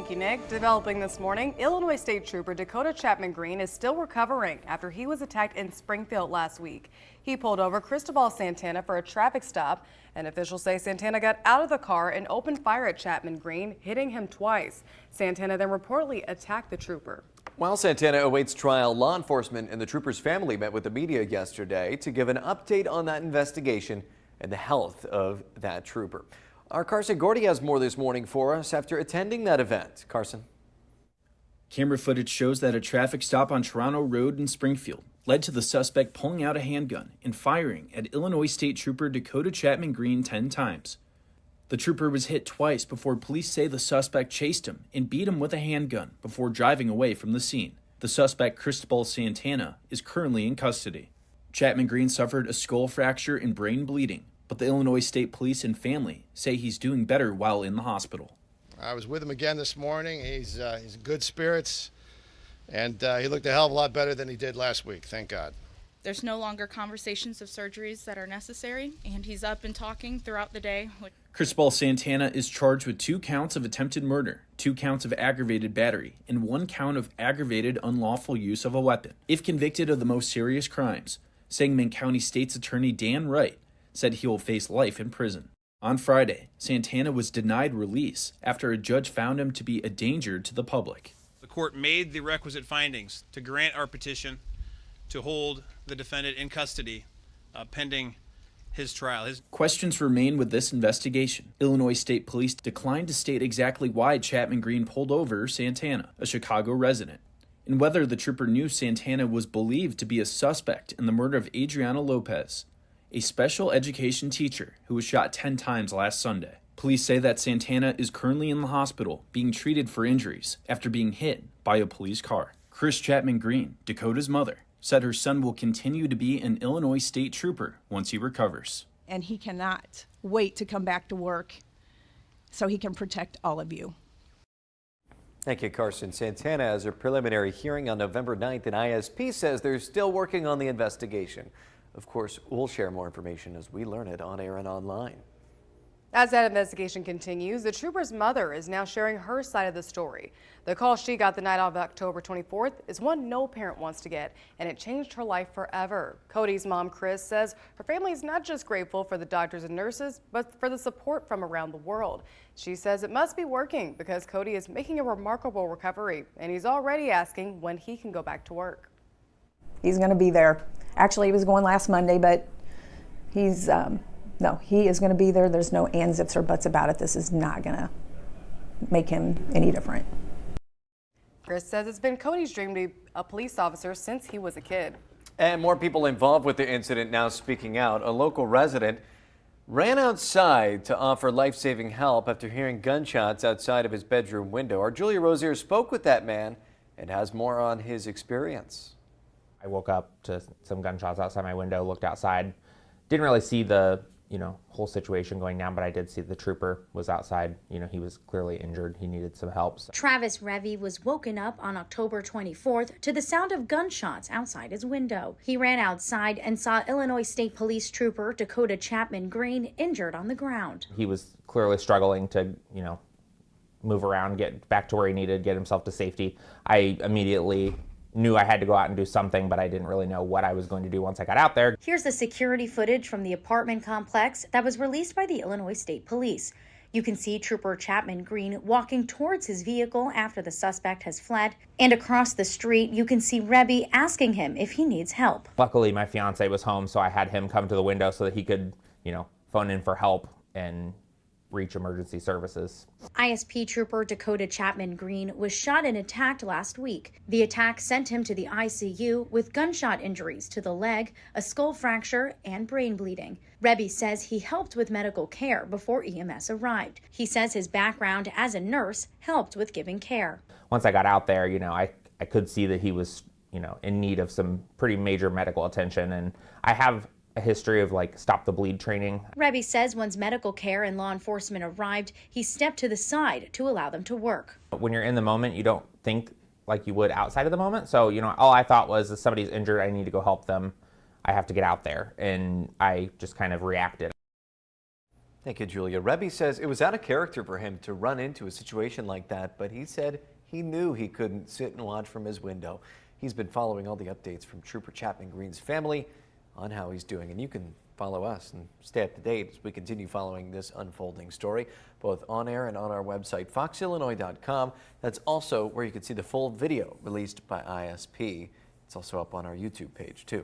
Thank you, Nick. Developing this morning, Illinois State Trooper Dakota Chapman Green is still recovering after he was attacked in Springfield last week. He pulled over Cristobal Santana for a traffic stop, and officials say Santana got out of the car and opened fire at Chapman Green, hitting him twice. Santana then reportedly attacked the trooper. While Santana awaits trial, law enforcement and the trooper's family met with the media yesterday to give an update on that investigation and the health of that trooper. Our Carson Gordy has more this morning for us after attending that event. Carson. Camera footage shows that a traffic stop on Toronto Road in Springfield led to the suspect pulling out a handgun and firing at Illinois State Trooper Dakota Chapman Green 10 times. The trooper was hit twice before police say the suspect chased him and beat him with a handgun before driving away from the scene. The suspect, Cristobal Santana, is currently in custody. Chapman Green suffered a skull fracture and brain bleeding, but the Illinois State Police and family say he's doing better while in the hospital. I was with him again this morning. He's in good spirits, and he looked a hell of a lot better than he did last week, thank God. There's no longer conversations of surgeries that are necessary, and he's up and talking throughout the day. Cristobal Santana is charged with 2 counts of attempted murder, 2 counts of aggravated battery, and 1 count of aggravated unlawful use of a weapon. If convicted of the most serious crimes, Sangamon County State's Attorney Dan Wright said he will face life in prison. On Friday, Santana was denied release after a judge found him to be a danger to the public. The court made the requisite findings to grant our petition to hold the defendant in custody pending his trial. Questions remain with this investigation. Illinois State Police declined to state exactly why Chapman Green pulled over Santana, a Chicago resident, and whether the trooper knew Santana was believed to be a suspect in the murder of Adriana Lopez, a special education teacher who was shot 10 times last Sunday. Police say that Santana is currently in the hospital being treated for injuries after being hit by a police car. Chris Chapman Green, Dakota's mother, said her son will continue to be an Illinois State Trooper once he recovers. And he cannot wait to come back to work so he can protect all of you. Thank you, Carson. Santana has a preliminary hearing on November 9th, and ISP says they're still working on the investigation. Of course, we'll share more information as we learn it on air and online. As that investigation continues, the trooper's mother is now sharing her side of the story. The call she got the night of October 24th is one no parent wants to get, and it changed her life forever. Cody's mom, Chris, says her family is not just grateful for the doctors and nurses, but for the support from around the world. She says it must be working because Cody is making a remarkable recovery, and he's already asking when he can go back to work. He's going to be there. Actually, he was going last Monday, but he's... No, he is going to be there. There's no ands, ifs, or buts about it. This is not going to make him any different. Chris says it's been Cody's dream to be a police officer since he was a kid. And more people involved with the incident now speaking out. A local resident ran outside to offer life-saving help after hearing gunshots outside of his bedroom window. Our Julia Rozier spoke with that man and has more on his experience. I woke up to some gunshots outside my window, looked outside, didn't really see the whole situation going down, but I did see the trooper was outside. He was clearly injured. He needed some help. So. Travis Revy was woken up on October 24th to the sound of gunshots outside his window. He ran outside and saw Illinois State Police Trooper Dakota Chapman Green injured on the ground. He was clearly struggling to, move around, get back to where he needed, get himself to safety. I immediately knew I had to go out and do something, but I didn't really know what I was going to do once I got out there. Here's the security footage from the apartment complex that was released by the Illinois State Police. You can see Trooper Chapman Green walking towards his vehicle after the suspect has fled. And across the street, you can see Rebby asking him if he needs help. Luckily, my fiance was home, so I had him come to the window so that he could, phone in for help and reach emergency services. ISP Trooper Dakota Chapman Green was shot and attacked last week. The attack sent him to the ICU with gunshot injuries to the leg, a skull fracture, and brain bleeding. Rebby says he helped with medical care before EMS arrived. He says his background as a nurse helped with giving care. Once I got out there, I could see that he was, in need of some pretty major medical attention, and I have a history of stop the bleed training. Rebby says once medical care and law enforcement arrived, he stepped to the side to allow them to work. When you're in the moment, you don't think like you would outside of the moment. So, all I thought was if somebody's injured, I need to go help them. I have to get out there. And I just kind of reacted. Thank you, Julia. Rebbe says it was out of character for him to run into a situation like that, but he said he knew he couldn't sit and watch from his window. He's been following all the updates from Trooper Chapman Green's family on how he's doing, and you can follow us and stay up to date as we continue following this unfolding story, both on air and on our website, foxillinois.com. That's also where you can see the full video released by ISP. It's also up on our YouTube page, too.